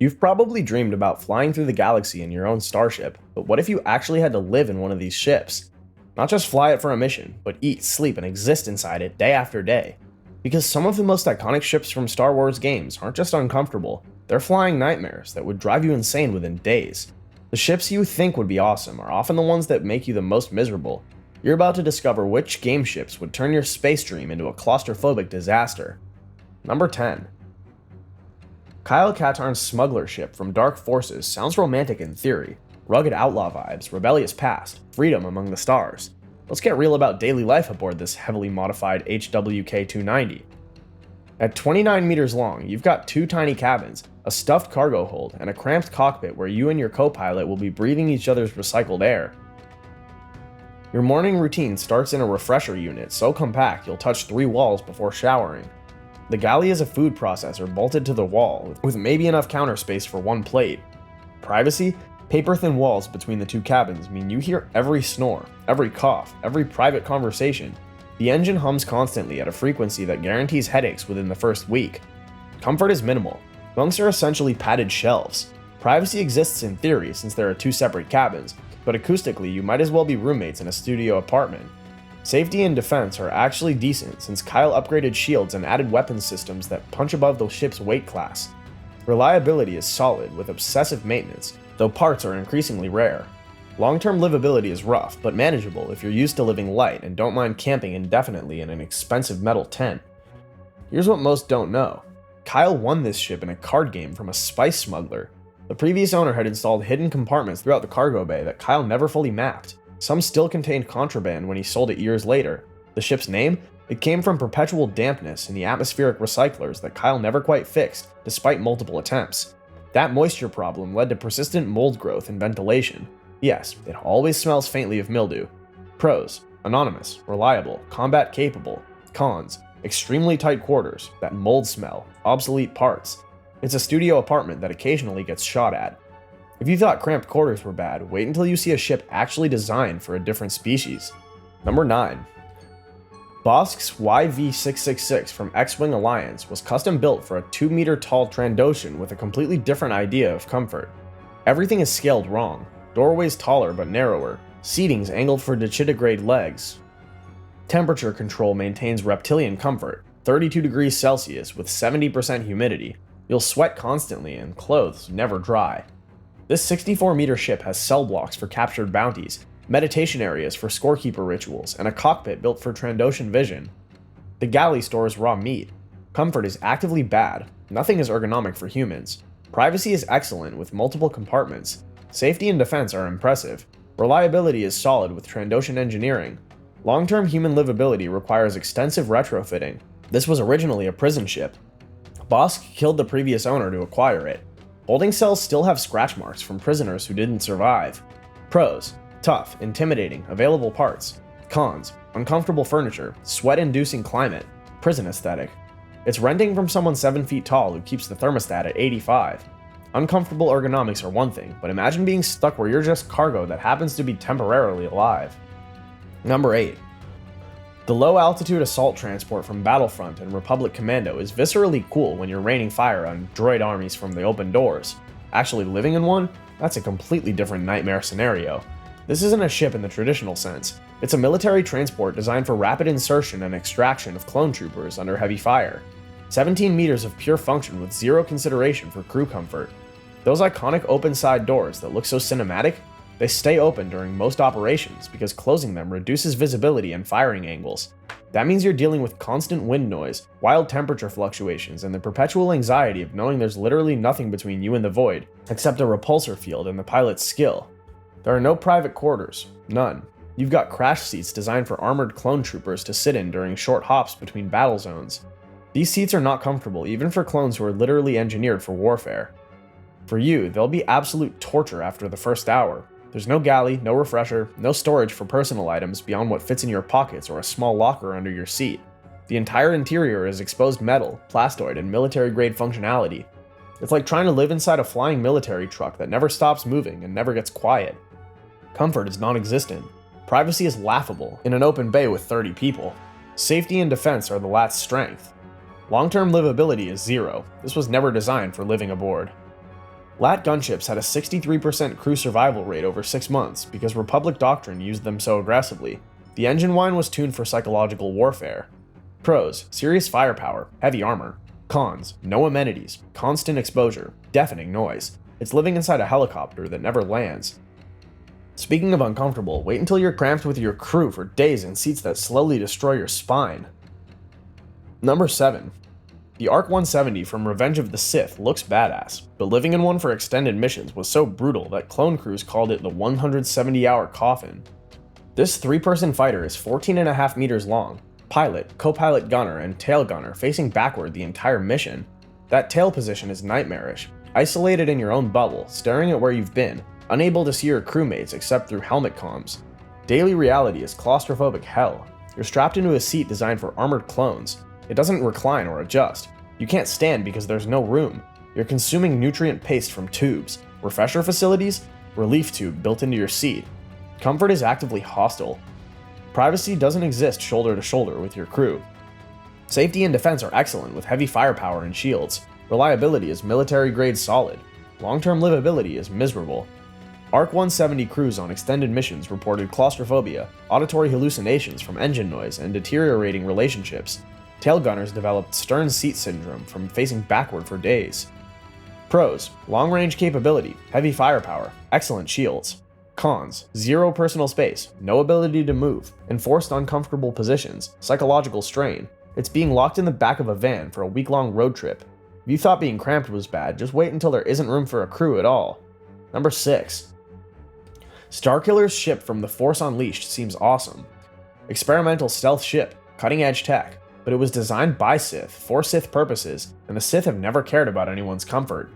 You've probably dreamed about flying through the galaxy in your own starship, but what if you actually had to live in one of these ships? Not just fly it for a mission, but eat, sleep, and exist inside it day after day. Because some of the most iconic ships from Star Wars games aren't just uncomfortable, they're flying nightmares that would drive you insane within days. The ships you think would be awesome are often the ones that make you the most miserable. You're about to discover which game ships would turn your space dream into a claustrophobic disaster. Number 10. Kyle Katarn's smuggler ship from Dark Forces sounds romantic in theory. Rugged outlaw vibes, rebellious past, freedom among the stars. Let's get real about daily life aboard this heavily modified HWK-290. At 29 meters long, you've got two tiny cabins, a stuffed cargo hold, and a cramped cockpit where you and your co-pilot will be breathing each other's recycled air. Your morning routine starts in a refresher unit so compact you'll touch 3 walls before showering. The galley is a food processor bolted to the wall, with maybe enough counter space for 1 plate. Privacy? Paper-thin walls between the 2 cabins mean you hear every snore, every cough, every private conversation. The engine hums constantly at a frequency that guarantees headaches within the first week. Comfort is minimal. Bunks are essentially padded shelves. Privacy exists in theory since there are 2 separate cabins, but acoustically you might as well be roommates in a studio apartment. Safety and defense are actually decent since Kyle upgraded shields and added weapons systems that punch above the ship's weight class. Reliability is solid with obsessive maintenance, though parts are increasingly rare. Long-term livability is rough, but manageable if you're used to living light and don't mind camping indefinitely in an expensive metal tent. Here's what most don't know. Kyle won this ship in a card game from a spice smuggler. The previous owner had installed hidden compartments throughout the cargo bay that Kyle never fully mapped. Some still contained contraband when he sold it years later. The ship's name? It came from perpetual dampness in the atmospheric recyclers that Kyle never quite fixed, despite multiple attempts. That moisture problem led to persistent mold growth and ventilation. Yes, it always smells faintly of mildew. Pros: anonymous, reliable, combat capable. Cons: extremely tight quarters, that mold smell, obsolete parts. It's a studio apartment that occasionally gets shot at. If you thought cramped quarters were bad, wait until you see a ship actually designed for a different species. Number 9. Bossk's YV-666 from X-Wing Alliance was custom built for a 2-meter tall Trandoshan with a completely different idea of comfort. Everything is scaled wrong. Doorways taller but narrower, seatings angled for digitigrade legs. Temperature control maintains reptilian comfort, 32 degrees Celsius with 70% humidity. You'll sweat constantly and clothes never dry. This 64-meter ship has cell blocks for captured bounties, meditation areas for scorekeeper rituals, and a cockpit built for Trandoshan vision. The galley stores raw meat. Comfort is actively bad. Nothing is ergonomic for humans. Privacy is excellent with multiple compartments. Safety and defense are impressive. Reliability is solid with Trandoshan engineering. Long-term human livability requires extensive retrofitting. This was originally a prison ship. Bossk killed the previous owner to acquire it. Holding cells still have scratch marks from prisoners who didn't survive. Pros: tough, intimidating, available parts. Cons: uncomfortable furniture, sweat-inducing climate, prison aesthetic. It's renting from someone 7 feet tall who keeps the thermostat at 85. Uncomfortable ergonomics are one thing, but imagine being stuck where you're just cargo that happens to be temporarily alive. Number 8. The low-altitude assault transport from Battlefront and Republic Commando is viscerally cool when you're raining fire on droid armies from the open doors. Actually living in one? That's a completely different nightmare scenario. This isn't a ship in the traditional sense. It's a military transport designed for rapid insertion and extraction of clone troopers under heavy fire. 17 meters of pure function with zero consideration for crew comfort. Those iconic open side doors that look so cinematic, they stay open during most operations because closing them reduces visibility and firing angles. That means you're dealing with constant wind noise, wild temperature fluctuations, and the perpetual anxiety of knowing there's literally nothing between you and the void, except a repulsor field and the pilot's skill. There are no private quarters, none. You've got crash seats designed for armored clone troopers to sit in during short hops between battle zones. These seats are not comfortable even for clones who are literally engineered for warfare. For you, they'll be absolute torture after the first hour. There's no galley, no refresher, no storage for personal items beyond what fits in your pockets or a small locker under your seat. The entire interior is exposed metal, plastoid, and military-grade functionality. It's like trying to live inside a flying military truck that never stops moving and never gets quiet. Comfort is non-existent. Privacy is laughable in an open bay with 30 people. Safety and defense are the lat's strength. Long-term livability is zero. This was never designed for living aboard. LAT gunships had a 63% crew survival rate over 6 months because Republic doctrine used them so aggressively. The engine whine was tuned for psychological warfare. Pros: serious firepower, heavy armor. Cons: no amenities, constant exposure, deafening noise. It's living inside a helicopter that never lands. Speaking of uncomfortable, wait until you're cramped with your crew for days in seats that slowly destroy your spine. Number 7. The ARC-170 from Revenge of the Sith looks badass, but living in one for extended missions was so brutal that clone crews called it the 170-hour coffin. This 3-person fighter is 14.5 meters long, pilot, co-pilot gunner, and tail gunner facing backward the entire mission. That tail position is nightmarish, isolated in your own bubble, staring at where you've been, unable to see your crewmates except through helmet comms. Daily reality is claustrophobic hell. You're strapped into a seat designed for armored clones. It doesn't recline or adjust. You can't stand because there's no room. You're consuming nutrient paste from tubes, refresher facilities, relief tube built into your seat. Comfort is actively hostile. Privacy doesn't exist shoulder to shoulder with your crew. Safety and defense are excellent with heavy firepower and shields. Reliability is military-grade solid. Long-term livability is miserable. ARC-170 crews on extended missions reported claustrophobia, auditory hallucinations from engine noise, and deteriorating relationships. Tail gunners developed stern seat syndrome from facing backward for days. Pros: long-range capability, heavy firepower, excellent shields. Cons: zero personal space, no ability to move, enforced uncomfortable positions, psychological strain. It's being locked in the back of a van for a week-long road trip. If you thought being cramped was bad, just wait until there isn't room for a crew at all. Number 6. Starkiller's ship from The Force Unleashed seems awesome. Experimental stealth ship, cutting-edge tech, but it was designed by Sith for Sith purposes, and the Sith have never cared about anyone's comfort.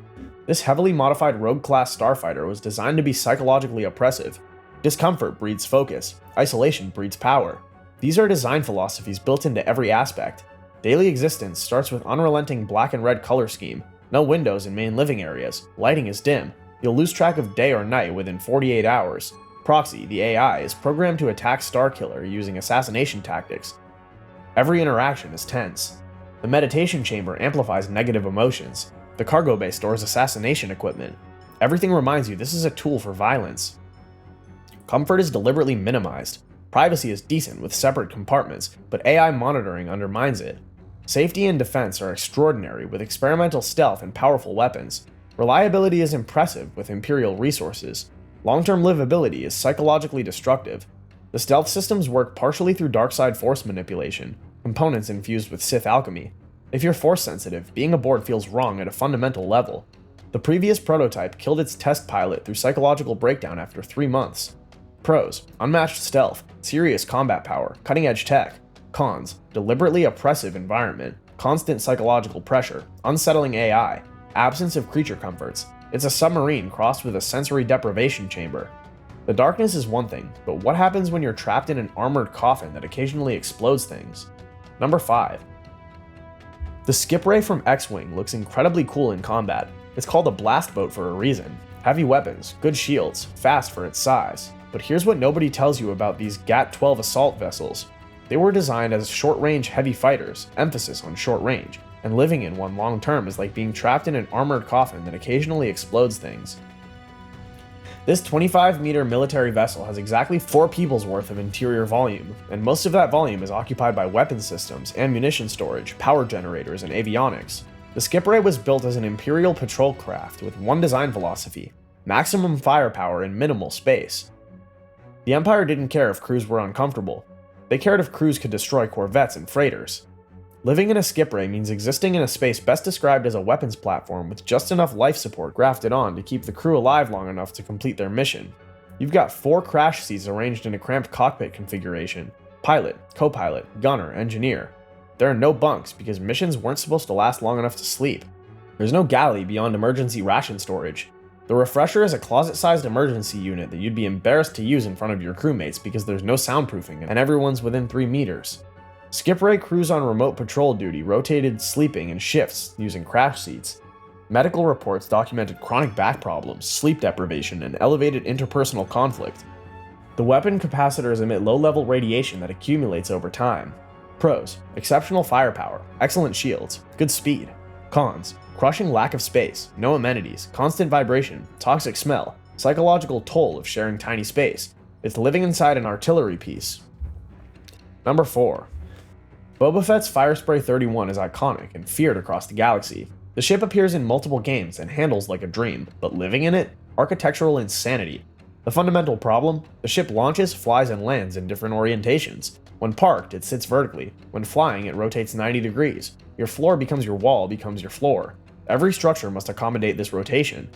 This heavily modified rogue-class starfighter was designed to be psychologically oppressive. Discomfort breeds focus, isolation breeds power. These are design philosophies built into every aspect. Daily existence starts with unrelenting black and red color scheme, no windows in main living areas, lighting is dim, you'll lose track of day or night within 48 hours. Proxy, the AI, is programmed to attack Starkiller using assassination tactics. Every interaction is tense. The meditation chamber amplifies negative emotions. The cargo bay stores assassination equipment. Everything reminds you this is a tool for violence. Comfort is deliberately minimized. Privacy is decent with separate compartments, but AI monitoring undermines it. Safety and defense are extraordinary with experimental stealth and powerful weapons. Reliability is impressive with Imperial resources. Long-term livability is psychologically destructive. The stealth systems work partially through dark-side force manipulation, components infused with Sith alchemy. If you're force-sensitive, being aboard feels wrong at a fundamental level. The previous prototype killed its test pilot through psychological breakdown after 3 months. Pros: unmatched stealth, serious combat power, cutting-edge tech. Cons: deliberately oppressive environment, constant psychological pressure, unsettling AI, absence of creature comforts. It's a submarine crossed with a sensory deprivation chamber. The darkness is one thing, but what happens when you're trapped in an armored coffin that occasionally explodes things? Number 5. The Skipray from X-Wing looks incredibly cool in combat. It's called a Blastboat for a reason. Heavy weapons, good shields, fast for its size. But here's what nobody tells you about these GAT-12 assault vessels. They were designed as short-range heavy fighters, emphasis on short range, and living in one long-term is like being trapped in an armored coffin that occasionally explodes things. This 25-meter military vessel has exactly 4 people's worth of interior volume, and most of that volume is occupied by weapon systems, ammunition storage, power generators, and avionics. The Skipray was built as an Imperial patrol craft with one design philosophy: maximum firepower in minimal space. The Empire didn't care if crews were uncomfortable. They cared if crews could destroy corvettes and freighters. Living in a Skipray means existing in a space best described as a weapons platform with just enough life support grafted on to keep the crew alive long enough to complete their mission. You've got 4 crash seats arranged in a cramped cockpit configuration: pilot, co-pilot, gunner, engineer. There are no bunks because missions weren't supposed to last long enough to sleep. There's no galley beyond emergency ration storage. The refresher is a closet-sized emergency unit that you'd be embarrassed to use in front of your crewmates because there's no soundproofing and everyone's within 3 meters. Skipray crews on remote patrol duty rotated sleeping in shifts using crash seats. Medical reports documented chronic back problems, sleep deprivation, and elevated interpersonal conflict. The weapon capacitors emit low-level radiation that accumulates over time. Pros: exceptional firepower, excellent shields, good speed. Cons: Crushing lack of space, no amenities, constant vibration, toxic smell, psychological toll of sharing tiny space. It's living inside an artillery piece. Number 4. Boba Fett's Firespray 31 is iconic and feared across the galaxy. The ship appears in multiple games and handles like a dream, but living in it? Architectural insanity. The fundamental problem? The ship launches, flies, and lands in different orientations. When parked, it sits vertically. When flying, it rotates 90 degrees. Your floor becomes your wall, becomes your floor. Every structure must accommodate this rotation.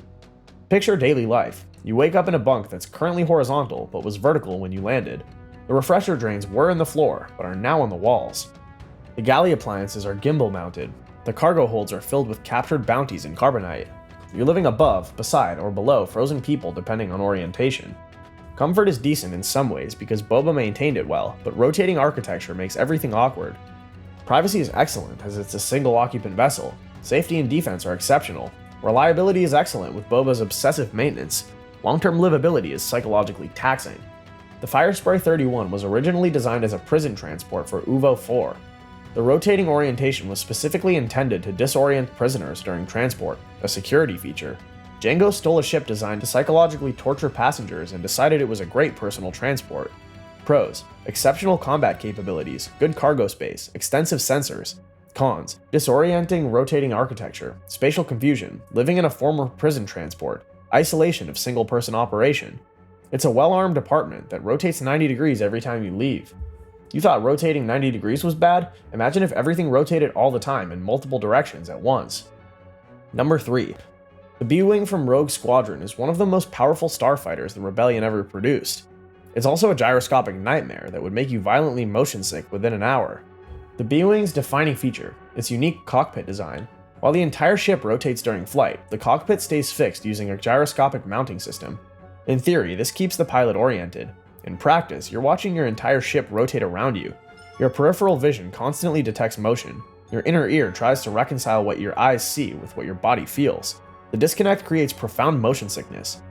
Picture daily life. You wake up in a bunk that's currently horizontal, but was vertical when you landed. The refresher drains were in the floor, but are now on the walls. The galley appliances are gimbal mounted. The cargo holds are filled with captured bounties in carbonite. You're living above, beside, or below frozen people depending on orientation. Comfort is decent in some ways because Boba maintained it well, but rotating architecture makes everything awkward. Privacy is excellent as it's a single occupant vessel. Safety and defense are exceptional. Reliability is excellent with Boba's obsessive maintenance. Long-term livability is psychologically taxing. The Firespray 31 was originally designed as a prison transport for UVO 4. The rotating orientation was specifically intended to disorient prisoners during transport, a security feature. Jango stole a ship designed to psychologically torture passengers and decided it was a great personal transport. Pros: exceptional combat capabilities, good cargo space, extensive sensors. Cons: disorienting rotating architecture, spatial confusion, living in a former prison transport, isolation of single-person operation. It's a well-armed apartment that rotates 90 degrees every time you leave. You thought rotating 90 degrees was bad? Imagine if everything rotated all the time in multiple directions at once. Number 3. The B-Wing from Rogue Squadron is one of the most powerful starfighters the Rebellion ever produced. It's also a gyroscopic nightmare that would make you violently motion sick within an hour. The B-Wing's defining feature, its unique cockpit design. While the entire ship rotates during flight, the cockpit stays fixed using a gyroscopic mounting system. In theory, this keeps the pilot oriented. In practice, you're watching your entire ship rotate around you. Your peripheral vision constantly detects motion. Your inner ear tries to reconcile what your eyes see with what your body feels. The disconnect creates profound motion sickness.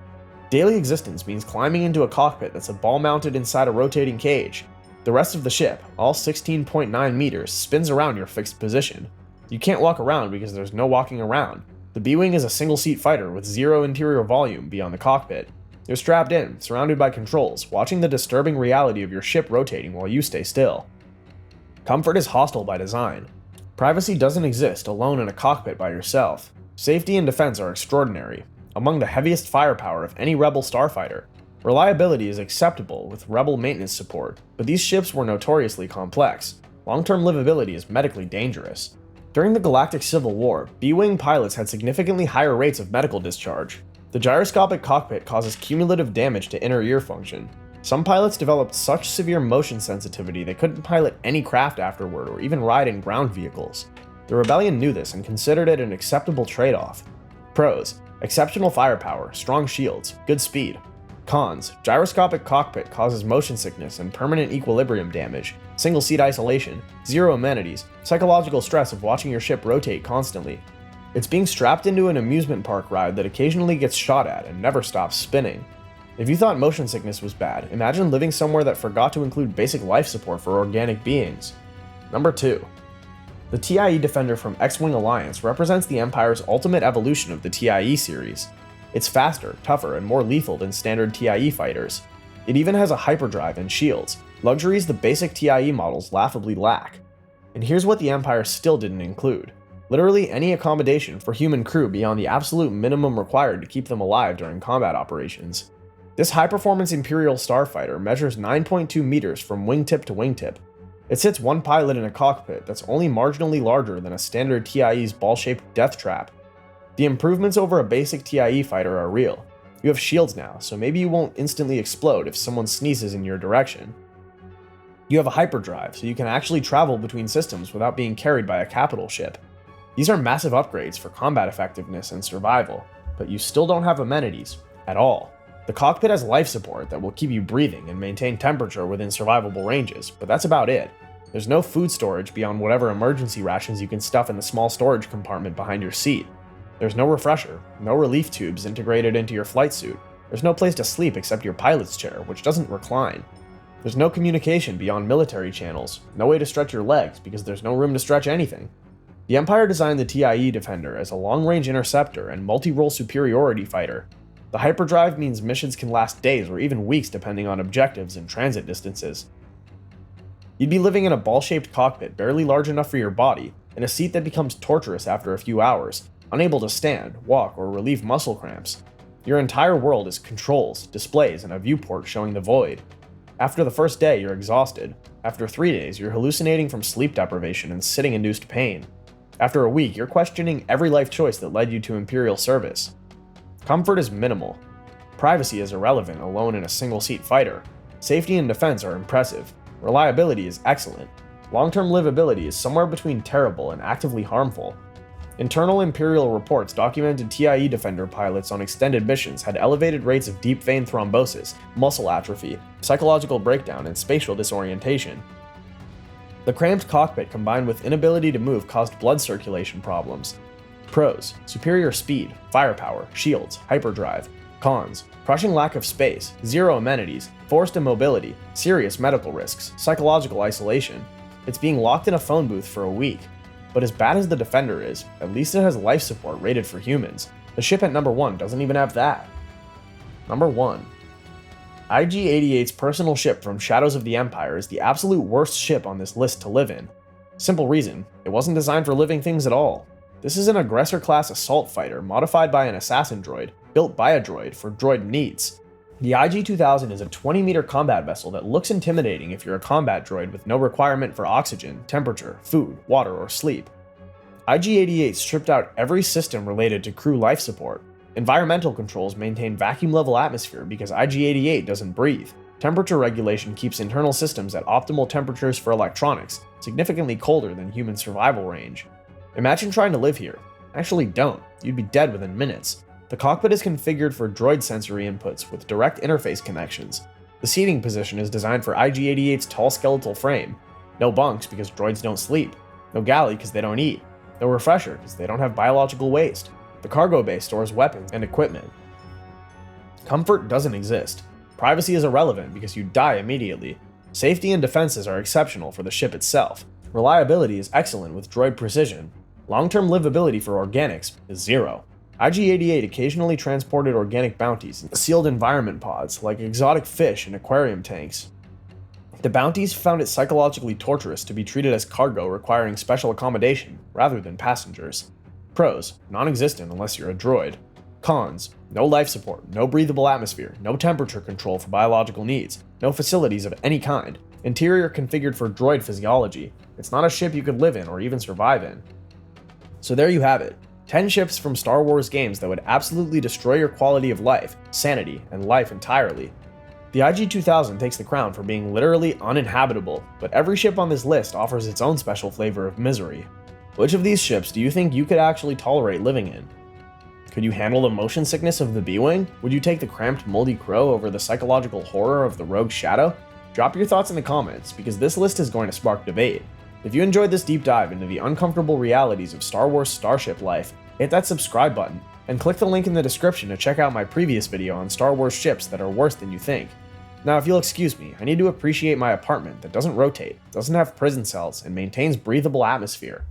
Daily existence means climbing into a cockpit that's a ball mounted inside a rotating cage. The rest of the ship, all 16.9 meters, spins around your fixed position. You can't walk around because there's no walking around. The B-Wing is a single-seat fighter with zero interior volume beyond the cockpit. You're strapped in, surrounded by controls, watching the disturbing reality of your ship rotating while you stay still. Comfort is hostile by design. Privacy doesn't exist alone in a cockpit by yourself. Safety and defense are extraordinary, among the heaviest firepower of any Rebel starfighter. Reliability is acceptable with Rebel maintenance support, but these ships were notoriously complex. Long-term livability is medically dangerous. During the Galactic Civil War, B-Wing pilots had significantly higher rates of medical discharge. The gyroscopic cockpit causes cumulative damage to inner ear function. Some pilots developed such severe motion sensitivity they couldn't pilot any craft afterward or even ride in ground vehicles. The Rebellion knew this and considered it an acceptable trade-off. Pros: exceptional firepower, strong shields, good speed. Cons: gyroscopic cockpit causes motion sickness and permanent equilibrium damage, single-seat isolation, zero amenities, psychological stress of watching your ship rotate constantly. It's being strapped into an amusement park ride that occasionally gets shot at and never stops spinning. If you thought motion sickness was bad, imagine living somewhere that forgot to include basic life support for organic beings. Number 2. The TIE Defender from X-Wing Alliance represents the Empire's ultimate evolution of the TIE series. It's faster, tougher, and more lethal than standard TIE fighters. It even has a hyperdrive and shields, luxuries the basic TIE models laughably lack. And here's what the Empire still didn't include: literally any accommodation for human crew beyond the absolute minimum required to keep them alive during combat operations. This high-performance Imperial starfighter measures 9.2 meters from wingtip to wingtip. It sits one pilot in a cockpit that's only marginally larger than a standard TIE's ball-shaped death trap. The improvements over a basic TIE fighter are real. You have shields now, so maybe you won't instantly explode if someone sneezes in your direction. You have a hyperdrive, so you can actually travel between systems without being carried by a capital ship. These are massive upgrades for combat effectiveness and survival, but you still don't have amenities at all. The cockpit has life support that will keep you breathing and maintain temperature within survivable ranges, but that's about it. There's no food storage beyond whatever emergency rations you can stuff in the small storage compartment behind your seat. There's no refresher, no relief tubes integrated into your flight suit. There's no place to sleep except your pilot's chair, which doesn't recline. There's no communication beyond military channels, no way to stretch your legs because there's no room to stretch anything. The Empire designed the TIE Defender as a long-range interceptor and multi-role superiority fighter. The hyperdrive means missions can last days or even weeks depending on objectives and transit distances. You'd be living in a ball-shaped cockpit barely large enough for your body, in a seat that becomes torturous after a few hours, unable to stand, walk, or relieve muscle cramps. Your entire world is controls, displays, and a viewport showing the void. After the first day, you're exhausted. After 3 days, you're hallucinating from sleep deprivation and sitting-induced pain. After a week, you're questioning every life choice that led you to Imperial service. Comfort is minimal. Privacy is irrelevant alone in a single-seat fighter. Safety and defense are impressive. Reliability is excellent. Long-term livability is somewhere between terrible and actively harmful. Internal Imperial reports documented TIE Defender pilots on extended missions had elevated rates of deep vein thrombosis, muscle atrophy, psychological breakdown, and spatial disorientation. The cramped cockpit combined with inability to move caused blood circulation problems. Pros: superior speed, firepower, shields, hyperdrive. Cons: crushing lack of space, zero amenities, forced immobility, serious medical risks, psychological isolation. It's being locked in a phone booth for a week. But as bad as the Defender is, at least it has life support rated for humans. The ship at number 1 doesn't even have that. Number 1. IG-88's personal ship from Shadows of the Empire is the absolute worst ship on this list to live in. Simple reason: it wasn't designed for living things at all. This is an aggressor-class assault fighter modified by an assassin droid, built by a droid for droid needs. The IG-2000 is a 20-meter combat vessel that looks intimidating if you're a combat droid with no requirement for oxygen, temperature, food, water, or sleep. IG-88 stripped out every system related to crew life support. Environmental controls maintain vacuum-level atmosphere because IG-88 doesn't breathe. Temperature regulation keeps internal systems at optimal temperatures for electronics, significantly colder than human survival range. Imagine trying to live here. Actually, don't. You'd be dead within minutes. The cockpit is configured for droid sensory inputs with direct interface connections. The seating position is designed for IG-88's tall skeletal frame. No bunks because droids don't sleep. No galley because they don't eat. No refresher because they don't have biological waste. The cargo bay stores weapons and equipment. Comfort doesn't exist. Privacy is irrelevant because you die immediately. Safety and defenses are exceptional for the ship itself. Reliability is excellent with droid precision. Long-term livability for organics is 0. IG-88 occasionally transported organic bounties in sealed environment pods like exotic fish in aquarium tanks. The bounties found it psychologically torturous to be treated as cargo requiring special accommodation rather than passengers. Pros: non-existent unless you're a droid. Cons: no life support, no breathable atmosphere, no temperature control for biological needs, no facilities of any kind. Interior configured for droid physiology. It's not a ship you could live in or even survive in. So there you have it. 10 ships from Star Wars games that would absolutely destroy your quality of life, sanity, and life entirely. The IG-2000 takes the crown for being literally uninhabitable, but every ship on this list offers its own special flavor of misery. Which of these ships do you think you could actually tolerate living in? Could you handle the motion sickness of the B-Wing? Would you take the cramped Moldy Crow over the psychological horror of the Rogue Shadow? Drop your thoughts in the comments, because this list is going to spark debate. If you enjoyed this deep dive into the uncomfortable realities of Star Wars starship life, hit that subscribe button, and click the link in the description to check out my previous video on Star Wars ships that are worse than you think. Now, if you'll excuse me, I need to appreciate my apartment that doesn't rotate, doesn't have prison cells, and maintains breathable atmosphere.